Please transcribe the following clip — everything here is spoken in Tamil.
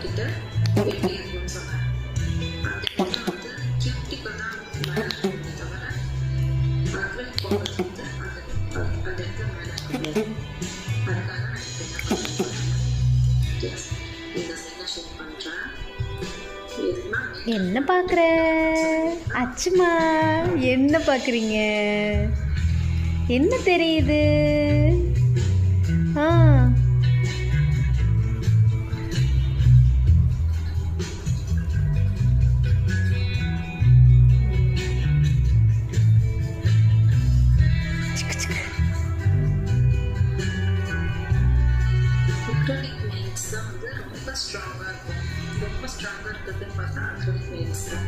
கிட்ட வெட்டி இருக்குன்னு சொன்னாங்க. அந்த இடம் வந்து கியூட்டிக்கா தான் மேலே இருக்குமே தவிர அக்ரிலிக் பவுடர் வந்து அந்த இடத்துல மேலே கிடையாது. அதுக்காக நான் இப்போ என்ன பண்ணுறேன், இந்த சைடில் ஷேப் பண்ணுறேன். என்ன பார்க்குற அச்சுமா? என்ன பார்க்குறீங்க? என்ன தெரியுது? ஆ அக்ரிலிக் மெயின்ஸ் தான் வந்து ரொம்ப ஸ்ட்ராங்காக இருக்கும். ரொம்ப ஸ்ட்ராங்காக இருக்கிறதுன்னு பார்த்தா அக்ரிலிக் மெயின்ஸ் தான்.